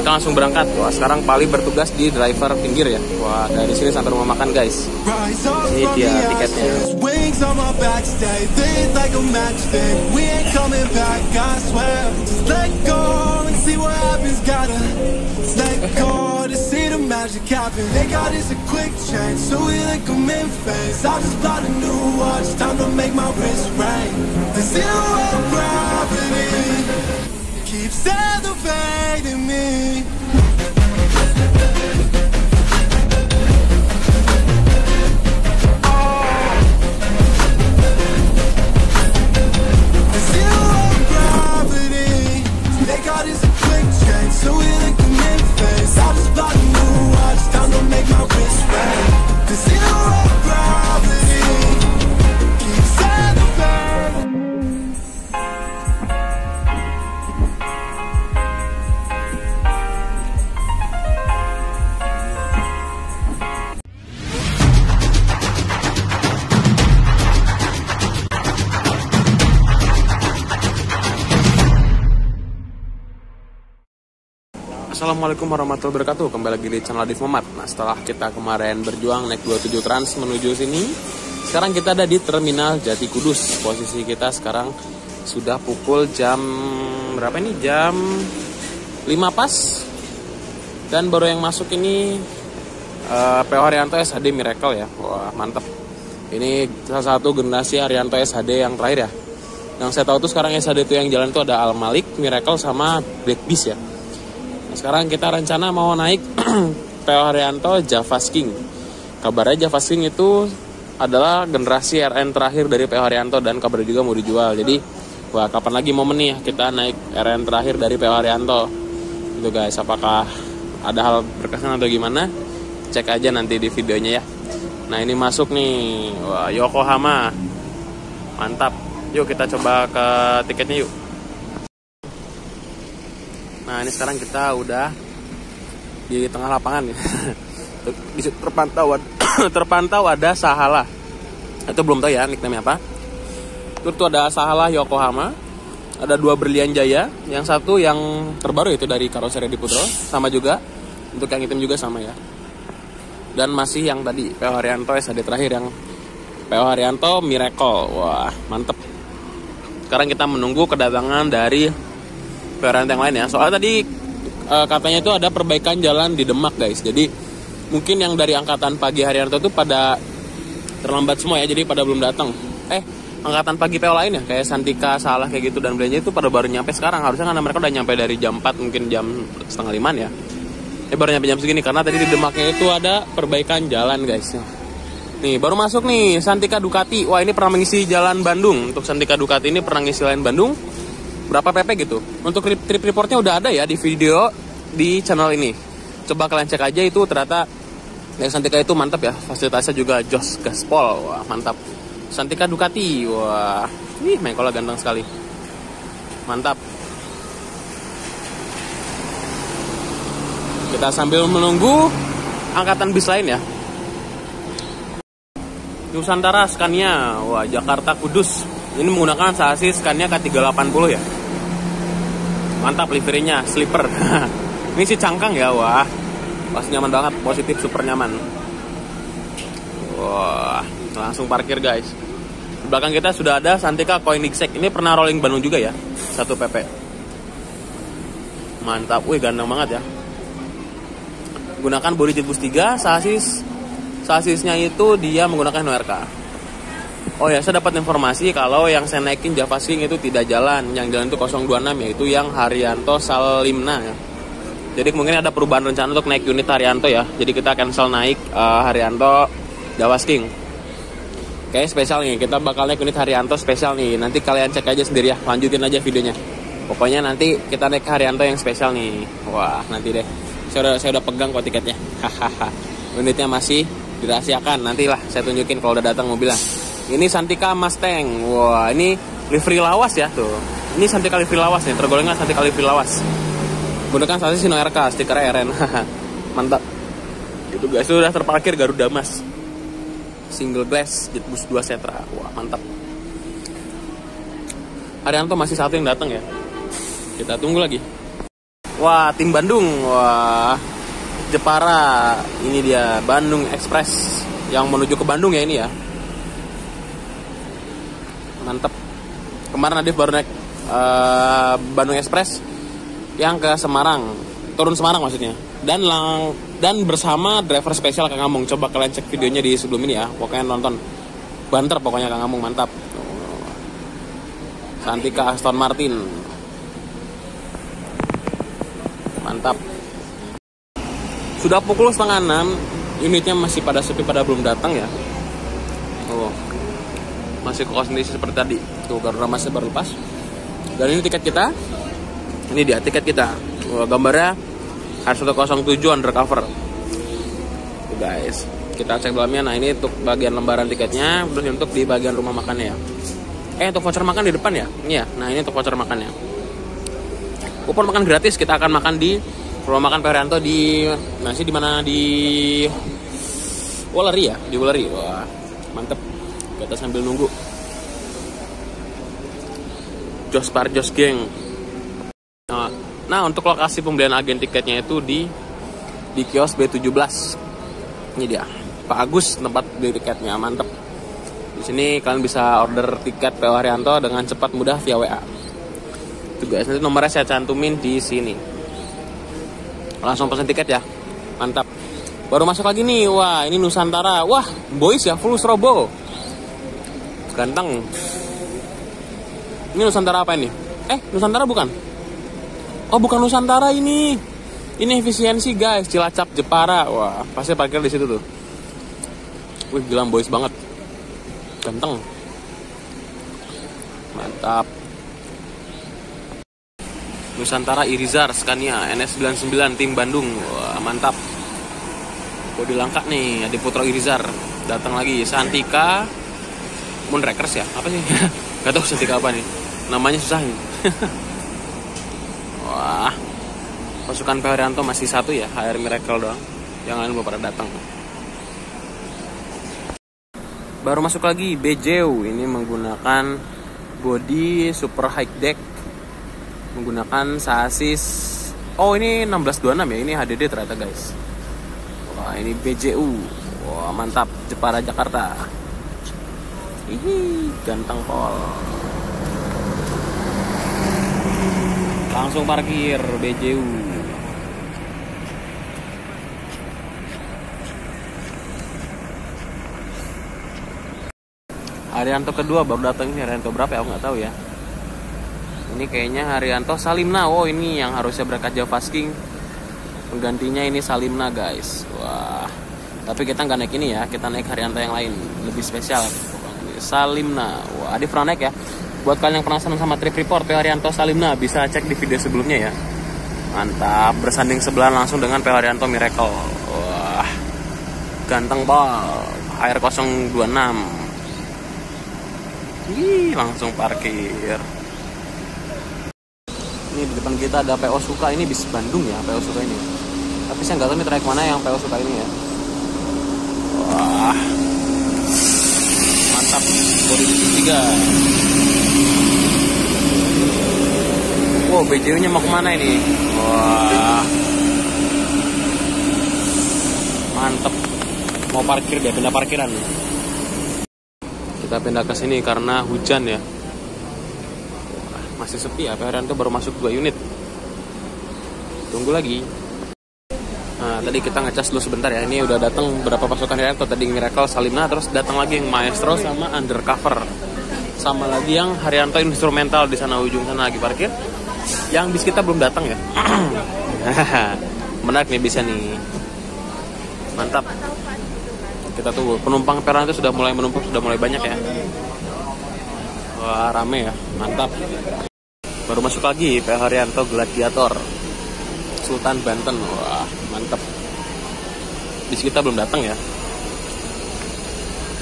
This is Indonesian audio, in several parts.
kita langsung berangkat. Wah, sekarang Pali bertugas di driver pinggir ya. Wah, dari sini sampai rumah makan guys. Ini dia tiketnya. Keeps elevating me. The zero gravity. They got us a quick change, so we like a mid-phase. I just bought a new watch, time to make my wrist ring. The zero gravity keeps elevating me. Assalamualaikum warahmatullahi wabarakatuh. Kembali lagi di channel Adif Muhammad. Nah, setelah kita kemarin berjuang naik 27 Trans menuju sini, sekarang kita ada di Terminal Jati Kudus. Posisi kita sekarang sudah pukul jam berapa ini? Jam 5 pas. Dan baru yang masuk ini PO Haryanto SHD Miracle ya. Wah, mantap. Ini salah satu generasi Haryanto SHD yang terakhir ya. Yang saya tahu tuh sekarang SHD itu yang jalan tuh ada Al Malik, Miracle sama Black Beast ya. Sekarang kita rencana mau naik PO Haryanto Javas King. Kabarnya Javas King itu adalah generasi RN terakhir dari PO Haryanto dan kabarnya juga mau dijual. Jadi, wah kapan lagi momen nih kita naik RN terakhir dari PO Haryanto. Itu guys, apakah ada hal berkesan atau gimana? Cek aja nanti di videonya ya. Nah, ini masuk nih. Wah, Yokohama. Mantap. Yuk kita coba ke tiketnya yuk. Nah, ini sekarang kita udah di tengah lapangan ya. Di situ terpantau ada Sahala. Itu belum tahu ya nickname apa. Terus tuh ada Sahala Yokohama. Ada 2 Berlian Jaya. Yang satu yang terbaru itu dari karoseri di Putro. Sama juga. Untuk yang hitam juga sama ya. Dan masih yang tadi PO Haryanto SHD terakhir yang PO Haryanto Miracle. Wah, mantep. Sekarang kita menunggu kedatangan dari varian yang lain ya. Soalnya tadi katanya itu ada perbaikan jalan di Demak guys. Jadi mungkin yang dari angkatan pagi Haryanto itu pada terlambat semua ya. Jadi pada belum datang. Angkatan pagi PO lain ya, kayak Santika, Salah kayak gitu dan belanja itu pada baru nyampe sekarang. Harusnya karena mereka udah nyampe dari jam 4 mungkin jam 4:30 ya. Baru nyampe jam segini karena tadi di Demaknya itu ada perbaikan jalan guys. Nih baru masuk nih Santika Ducati. Wah, ini pernah mengisi jalan Bandung. Untuk Santika Ducati ini pernah ngisi jalan Bandung. Berapa PP gitu. Untuk trip reportnya udah ada ya di video di channel ini. Coba kalian cek aja itu ternyata yang Santika itu mantap ya. Fasilitasnya juga jos gaspol. Wah, mantap. Santika Ducati. Wah, nih Mengkola ganteng sekali. Mantap. Kita sambil menunggu angkatan bis lain ya. Nusantara Scania. Wah, Jakarta Kudus. Ini menggunakan sasis Scania K380 ya. Mantap liverynya, sleeper. Ini sih cangkang ya, wah. Pas nyaman banget, positif, super nyaman. Wah, langsung parkir guys. Di belakang kita sudah ada Santika Koenigsegg. Ini pernah rolling Bandung juga ya, 1 PP. Mantap, wih ganteng banget ya. Gunakan bodi Jetbus 3, sasisnya itu dia menggunakan NORK. Oh ya, saya dapat informasi kalau yang saya naikin Javas King itu tidak jalan. Yang jalan itu 026 yaitu yang Haryanto Salimna ya. Jadi mungkin ada perubahan rencana untuk naik unit Haryanto ya. Jadi kita cancel naik Haryanto Javas King. Oke, spesial nih. Kita bakal naik unit Haryanto spesial nih. Nanti kalian cek aja sendiri ya. Lanjutin aja videonya. Pokoknya nanti kita naik Haryanto yang spesial nih. Wah, nanti deh. Saya udah pegang kok tiketnya. Hahaha. Unitnya masih dirahasiakan. Nantilah saya tunjukin kalau udah datang mobilnya. Ini Santika Mustang. Wah, ini livery lawas ya tuh. Ini Santika livery lawas nih, tergolongnya Santika livery lawas. Gunakan sasis NORK, stiker RN. Mantap. Itu guys, sudah terparkir Garuda Mas. Single glass Jetbus 2 Setra. Wah, mantap. Haryanto masih satu yang datang ya. Kita tunggu lagi. Wah, tim Bandung. Wah, Jepara. Ini dia Bandung Express yang menuju ke Bandung ya ini ya. Mantep. Kemarin Nadif baru naik Bandung Express yang ke Semarang, turun Semarang maksudnya. Dan bersama driver spesial Kang Amung. Coba kalian cek videonya di sebelum ini ya. Pokoknya nonton. Banter pokoknya Kang Amung, mantap. Santika Aston Martin. Mantap. Sudah pukul 5:30, unitnya masih pada sepi, pada belum datang ya. Oh, masih kondisi seperti tadi. Tuh karena masih baru lepas. Dan ini tiket kita. Ini dia tiket kita. Gambarnya R107 undercover. Tuh guys, kita cek dalamnya. Nah ini untuk bagian lembaran tiketnya. Terus untuk di bagian rumah makannya ya. Untuk voucher makan di depan ya. Ini ya. Nah ini untuk voucher makannya. Kupon makan gratis. Kita akan makan di rumah makan Pak Haryanto di nasi di mana, di Woleri ya, di Woleri. Wah mantep. Kita sambil nunggu. Jos Parjos geng. Nah untuk lokasi pembelian agen tiketnya itu di kios B17. Ini dia Pak Agus tempat beli tiketnya, mantep. Di sini kalian bisa order tiket PO Haryanto dengan cepat mudah via WA. Tuh guys, nanti nomornya saya cantumin di sini. Langsung pesan tiket ya, mantap. Baru masuk lagi nih, wah ini Nusantara. Wah boys ya, full strobo, ganteng. Ini Nusantara apa ini? Nusantara bukan? Oh bukan Nusantara ini. Ini efisiensi guys, Cilacap Jepara. Wah pasti parkir di situ tuh. Wih gila boys banget, ganteng, mantap. Nusantara Irizar Scania NS99 tim Bandung. Wah mantap. Bodi langka nih, Adi Putro Irizar. Datang lagi Santika Moonrakers ya, apa sih? Gak tau Santika apa nih, namanya susah nih. Wah, pasukan Pak Haryanto masih satu ya, HR Miracle doang. Yang lain belum pada datang. Baru masuk lagi BJU. Ini menggunakan body super high deck, menggunakan sasis. Oh ini 1626 ya, ini HDD ternyata guys. Wah ini BJU. Wah mantap, Jepara Jakarta. Ih ganteng pol. Langsung parkir BJU. Haryanto kedua baru datang. Ini Haryanto berapa ya? Aku nggak tahu ya. Ini kayaknya Haryanto Salimna. Oh ini yang harusnya berangkat Javasking. Penggantinya ini Salimna guys. Wah. Tapi kita nggak naik ini ya. Kita naik Haryanto yang lain, lebih spesial. Salimna. Wah Adi pernah naik ya. Buat kalian yang penasaran sama trip report PO Haryanto Salimna, bisa cek di video sebelumnya ya. Mantap, bersanding sebelah langsung dengan PO Haryanto Miracle. Wah, ganteng bal. Air 026. Ih, langsung parkir. Ini di depan kita ada PO Suka. Ini bis Bandung ya, PO Suka ini. Tapi saya nggak tahu nih trayek mana yang PO Suka ini ya. Wah, mantap. Bodi 3. Wow, BJU-nya mau kemana ini? Wah, mantep. Mau parkir dia, pindah parkiran. Kita pindah ke sini karena hujan ya. Wah, masih sepi ya. PO Haryanto baru masuk 2 unit. Tunggu lagi. Nah, tadi kita ngecas dulu sebentar ya. Ini udah datang berapa pasukan Haryanto. Tadi Miracle, Salimna, terus datang lagi yang Maestro sama Undercover. Sama lagi yang Haryanto instrumental di sana ujung sana lagi parkir. Yang bis kita belum datang ya. Menarik nih bisa nih. Mantap. Kita tunggu. Penumpang peron itu sudah mulai menumpuk, sudah mulai banyak ya. Wah rame ya. Mantap. Baru masuk lagi PO Haryanto Gladiator Sultan Banten. Wah mantap. Bis kita belum datang ya.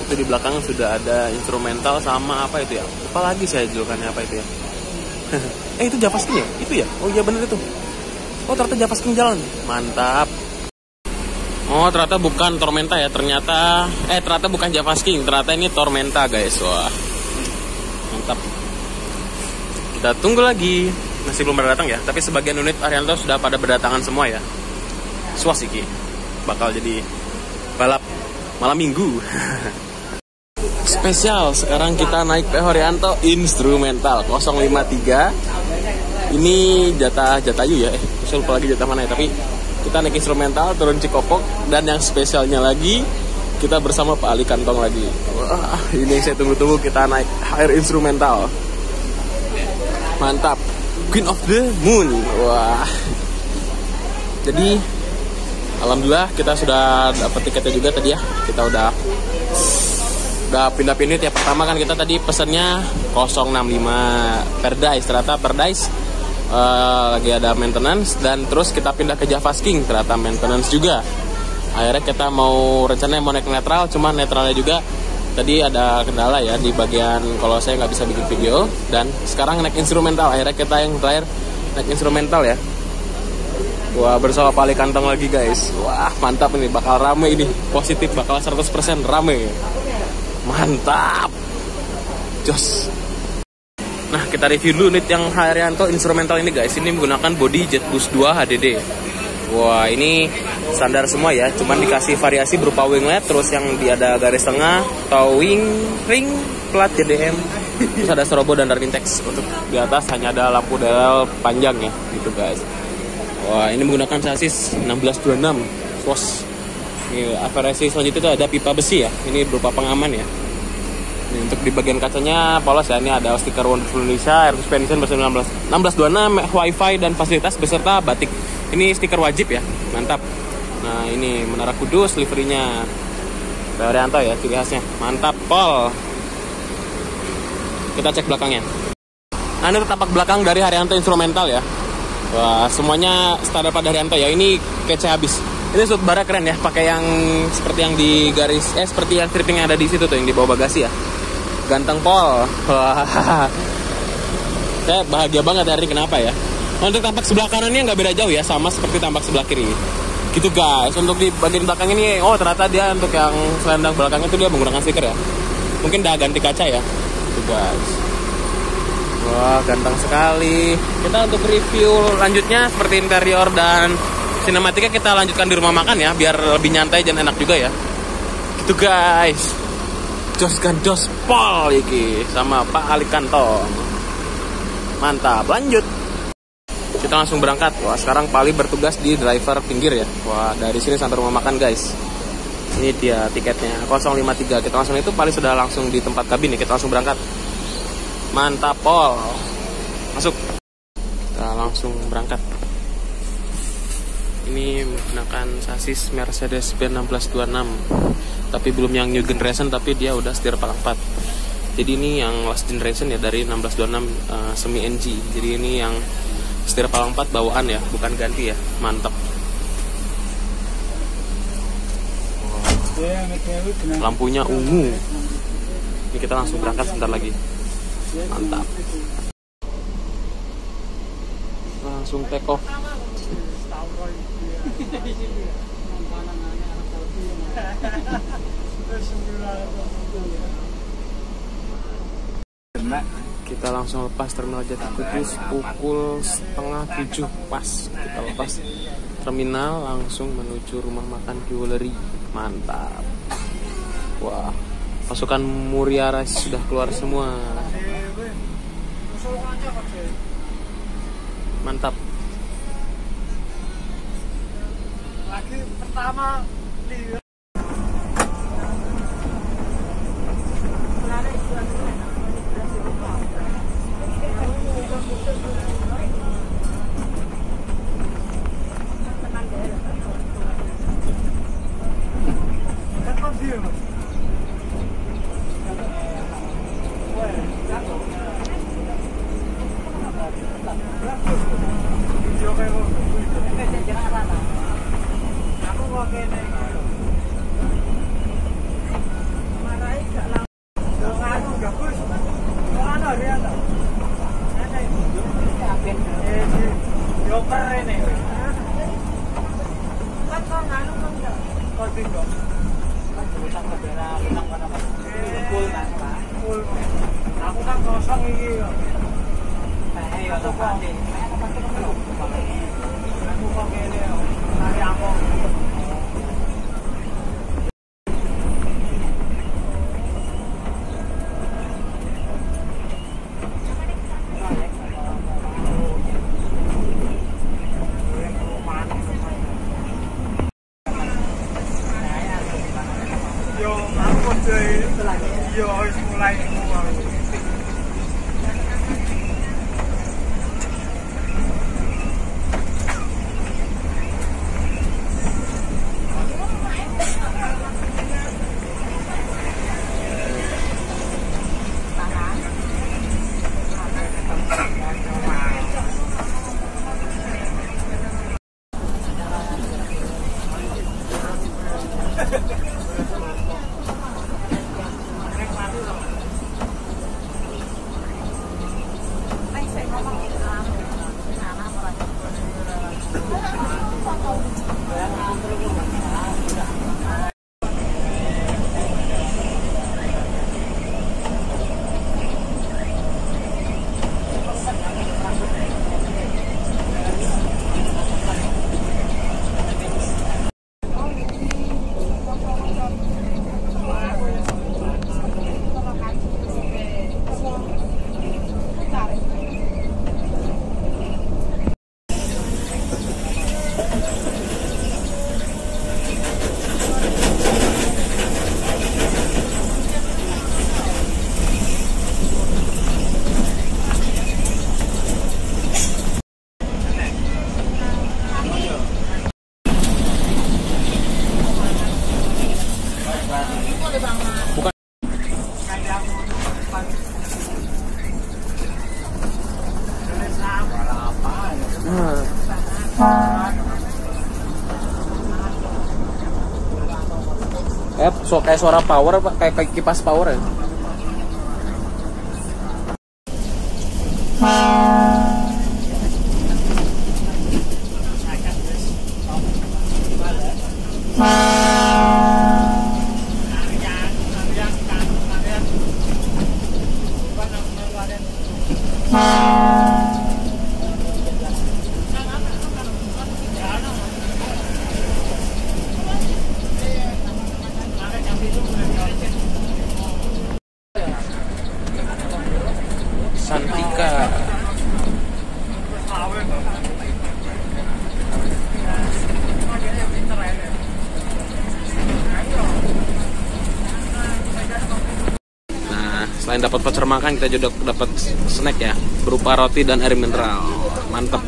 Itu di belakang sudah ada instrumental sama apa itu ya. Lupa lagi saya julukannya apa itu ya. Itu Javasking ya? Itu ya? Oh iya bener itu. Oh ternyata Javasking jalan. Mantap. Oh ternyata bukan Tormenta ya. Ternyata bukan Javasking. Ternyata ini Tormenta guys. Wah mantap. Kita tunggu lagi. masih belum pada datang ya, tapi sebagian unit Haryanto sudah pada berdatangan semua ya. Suas iki bakal jadi balap malam minggu. Spesial, sekarang kita naik PH Haryanto instrumental 053. Ini Jatayu ya, saya lupa lagi jatah mana ya, tapi kita naik instrumental turun Cikopok, dan yang spesialnya lagi kita bersama Pak Ali Kantong lagi. Wah, ini yang saya tunggu-tunggu, kita naik air instrumental. Mantap. Queen of the Moon. Wah. Jadi alhamdulillah kita sudah dapat tiketnya juga tadi ya. Kita udah pindah-pindah ya. Pertama kan kita tadi pesannya 065 Paradise. Ternyata Paradise lagi ada maintenance, dan terus kita pindah ke Java King, ternyata maintenance juga. Akhirnya kita rencananya mau naik netral, cuman netralnya juga tadi ada kendala ya di bagian kalau saya nggak bisa bikin video, dan sekarang naik instrumental. Akhirnya kita yang terakhir naik instrumental ya. Wah, bersama Pak Ali Kantong lagi guys. Wah, mantap ini, bakal rame ini. Positif, bakal 100% rame. Mantap. Jos. Nah, kita review dulu unit yang Haryanto instrumental ini guys. Ini menggunakan body Jetboost 2 HDD. Wah, ini standar semua ya, cuman dikasih variasi berupa winglet, terus yang ada garis tengah, towing ring, plat JDM, terus ada strobo dan dark text. Untuk di atas hanya ada lampu dial panjang ya, gitu guys. Wah, ini menggunakan chassis 1626 SWOS. Ini variasi selanjutnya itu ada pipa besi ya, ini berupa pengaman ya. Ini untuk di bagian kacanya polos ya, ini ada stiker Wonderful Indonesia, air suspension versi 1626, wifi dan fasilitas beserta batik. Ini stiker wajib ya, mantap. Nah, ini Menara Kudus, liverinya Haryanto ya, ciri khasnya. Mantap, pol. Kita cek belakangnya. Nah, ini tapak belakang dari Haryanto instrumental ya. Wah, semuanya standar pada Haryanto ya. Ini kece habis. Ini sudbarnya keren ya, pakai yang seperti yang di garis, seperti yang stripping yang ada di situ tuh, yang di bawah bagasi ya. Ganteng pol. Wah. Saya bahagia banget hari ini, kenapa ya? Untuk tampak sebelah kanannya nggak beda jauh ya, sama seperti tampak sebelah kiri. Gitu guys. Untuk di bagian belakang ini, ternyata dia untuk yang selendang belakang itu dia menggunakan stiker ya. Mungkin udah ganti kaca ya. Gitu guys. Wah, ganteng sekali. Kita untuk review lanjutnya seperti interior dan sinematika kita lanjutkan di rumah makan ya, biar lebih nyantai dan enak juga ya. Gitu guys. Jos kan jos pol iki sama Pak Ali Kantong. Mantap, lanjut. Kita langsung berangkat. Wah, sekarang Pak Ali bertugas di driver pinggir ya. Wah, dari sini sampai rumah makan guys. Ini dia tiketnya 053. Kita langsung itu Pak Ali sudah langsung di tempat kabin ya. Kita langsung berangkat. Mantap pol. Masuk. Kita langsung berangkat. Ini menggunakan sasis Mercedes-Benz 1626. Tapi belum yang new generation, tapi dia udah setir palang 4. Jadi ini yang last generation ya, dari 1626 semi NG. Jadi ini yang setir palang 4 bawaan ya, bukan ganti ya. Mantap. Lampunya ungu. Ini kita langsung berangkat sebentar lagi. Mantap. Langsung take off. Kita langsung lepas terminal Jati Kudus pukul 6:30 pas. Kita lepas terminal langsung menuju rumah makan Jewelry. Mantap. Wah, pasukan Muria Rice sudah keluar semua. Mantap. Lagi pertama lihat. Aku kan kosong iki. Ayo, Kayak suara power apa? Kayak kipas power ya? Santika. Nah, selain dapat voucher makan, kita juga dapat snack ya, berupa roti dan air mineral. Mantap.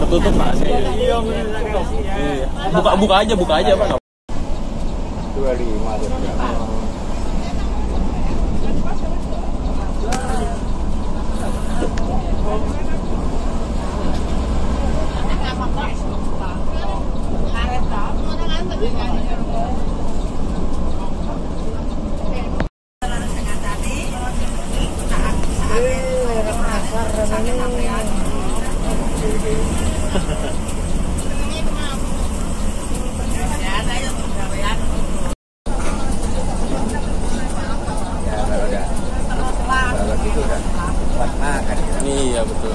Tertutup Pak. Iya. Buka aja Pak. 25. Iya betul.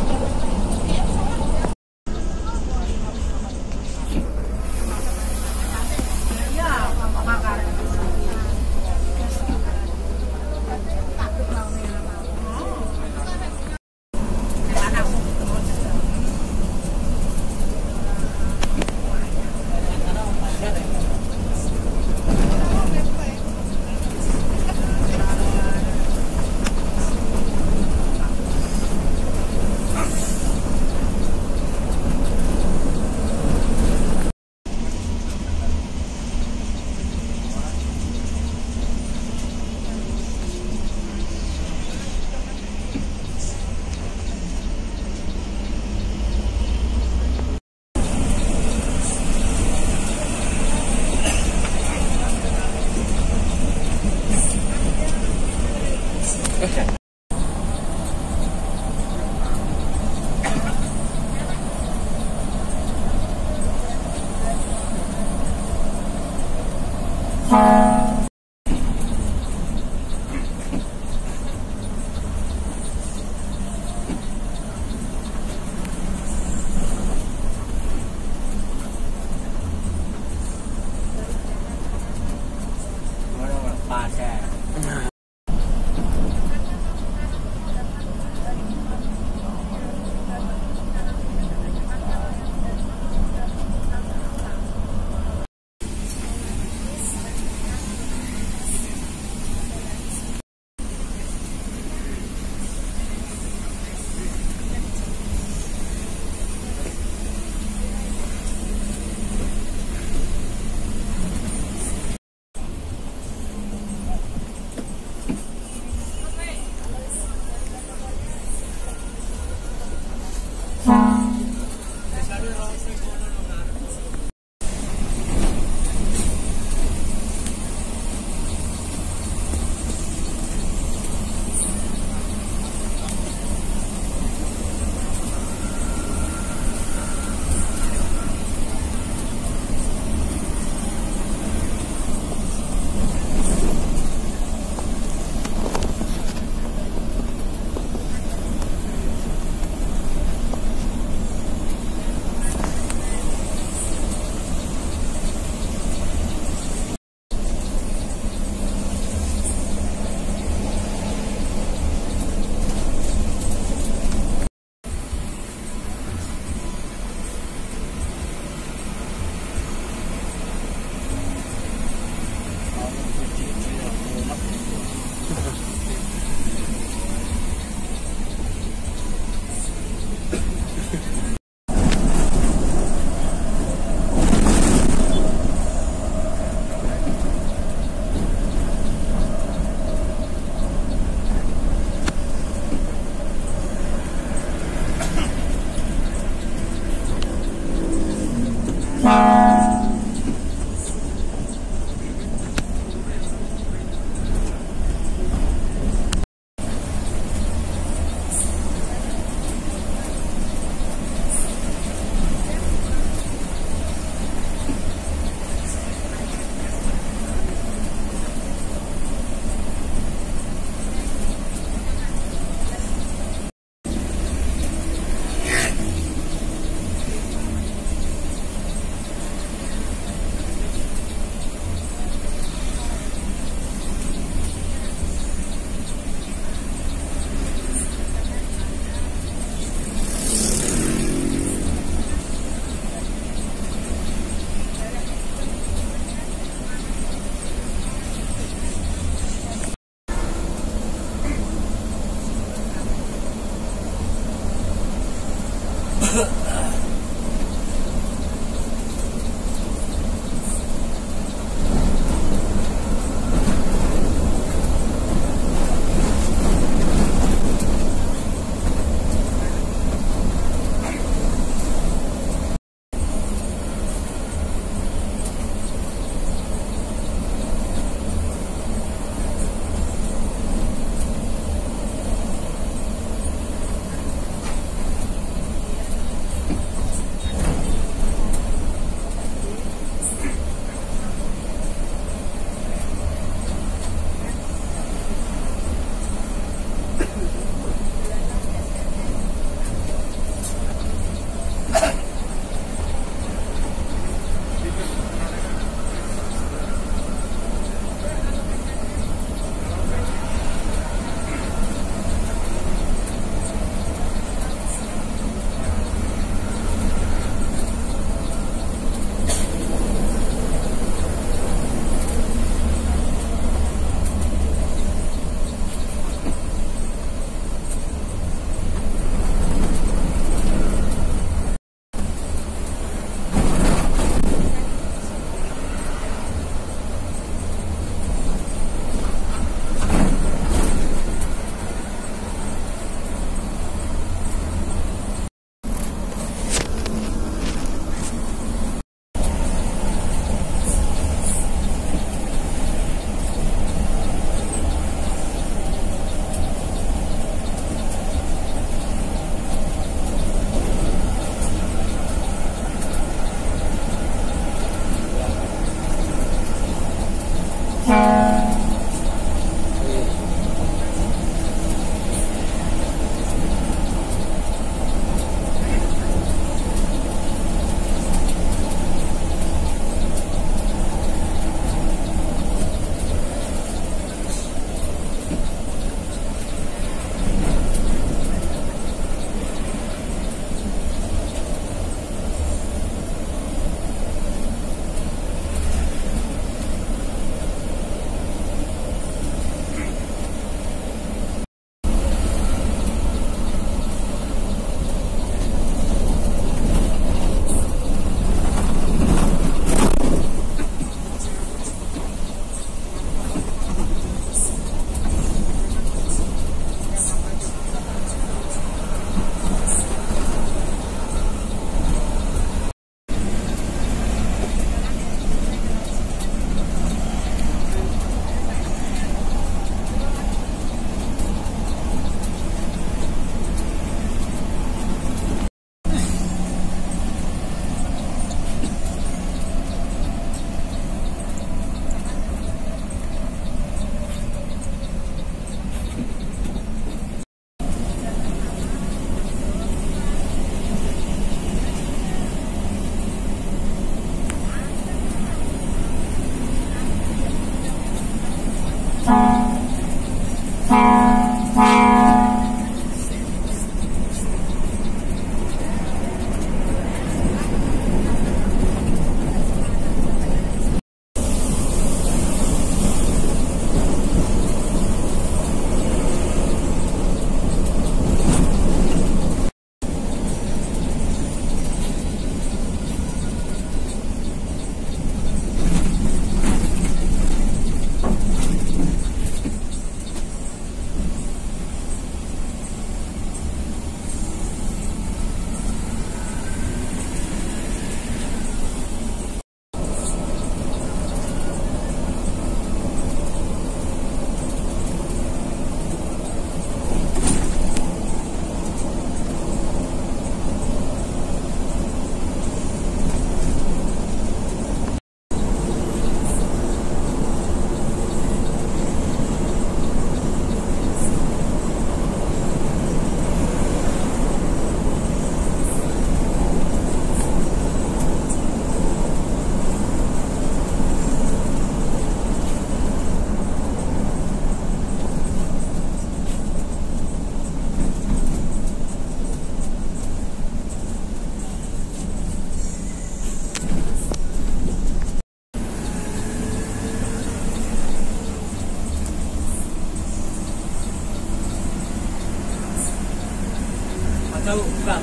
Tahu bang.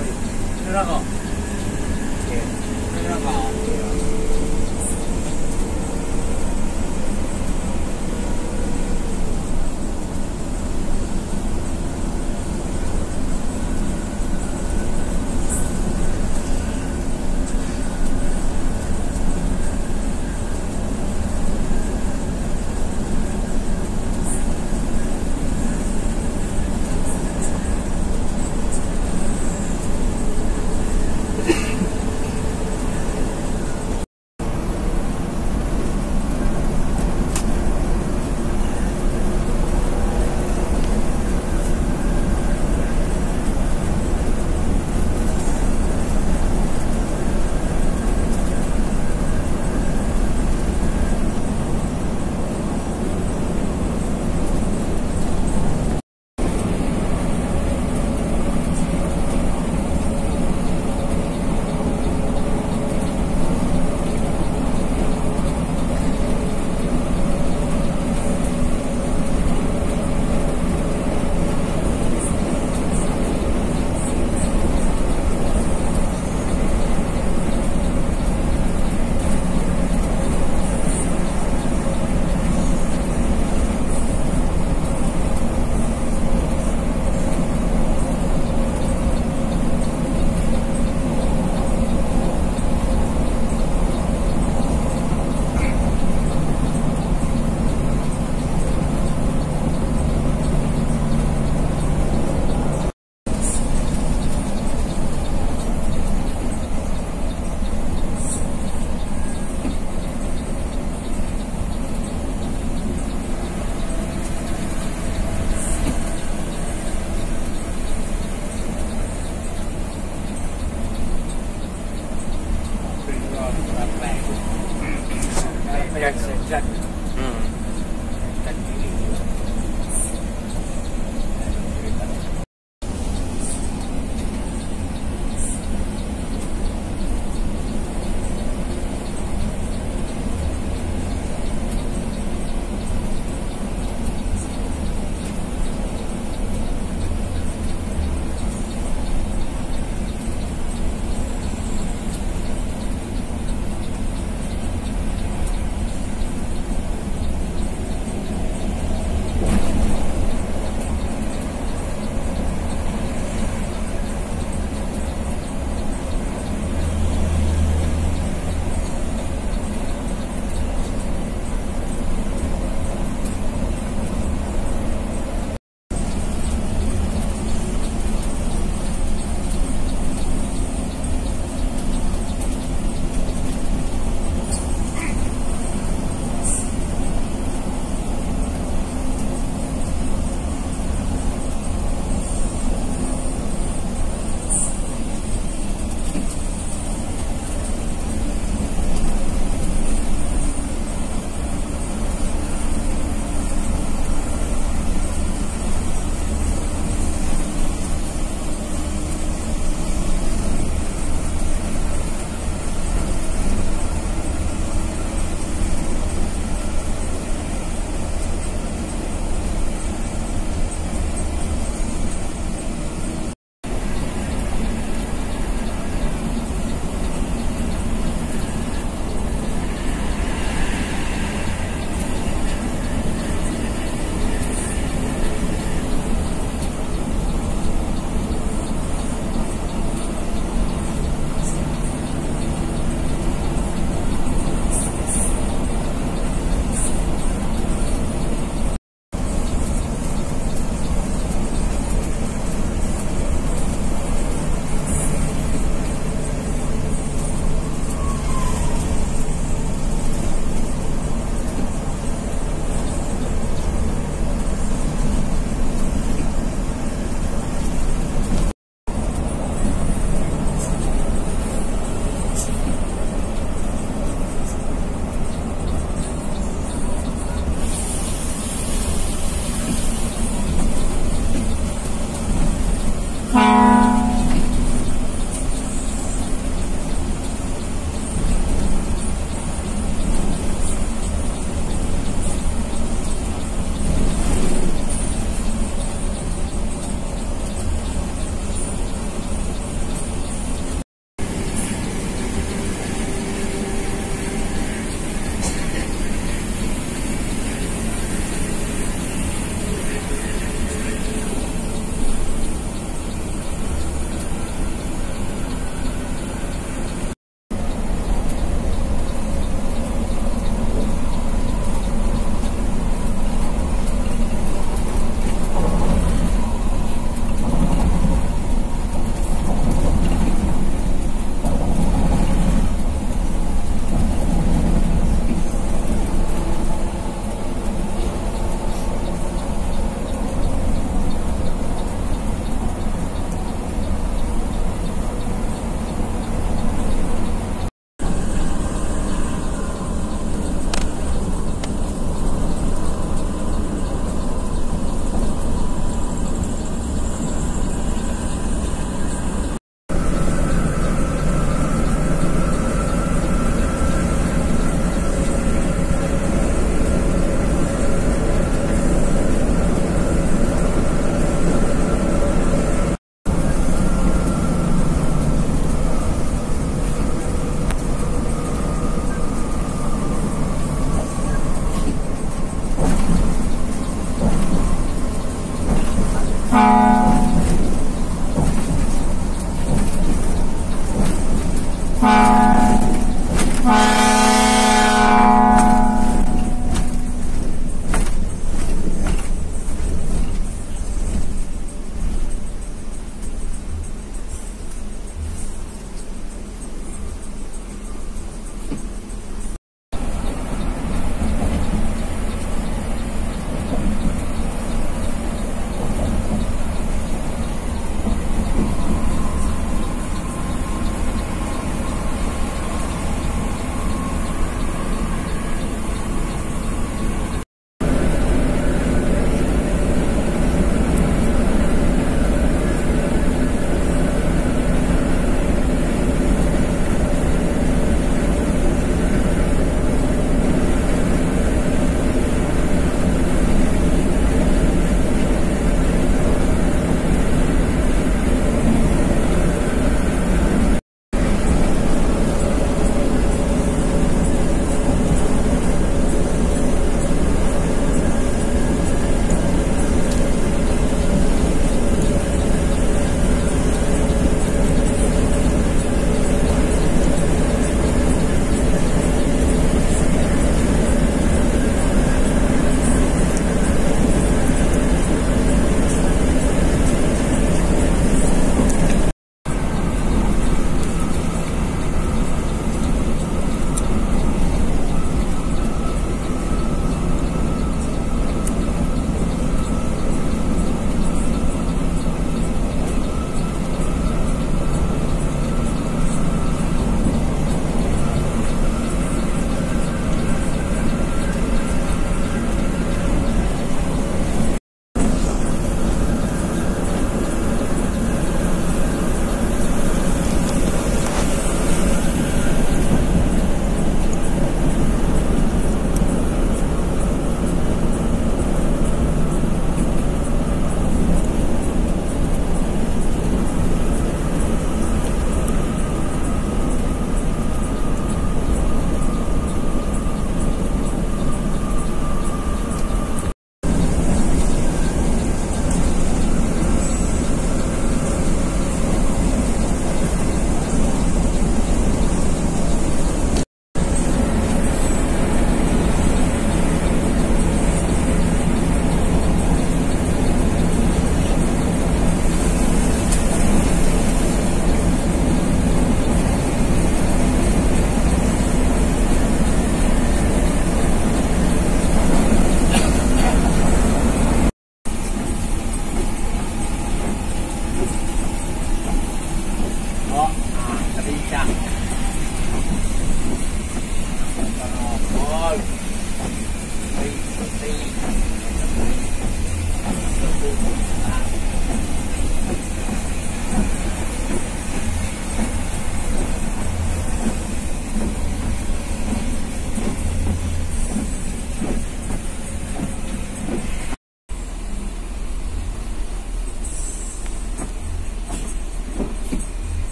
Rokok. Oke. Rokok. Iya.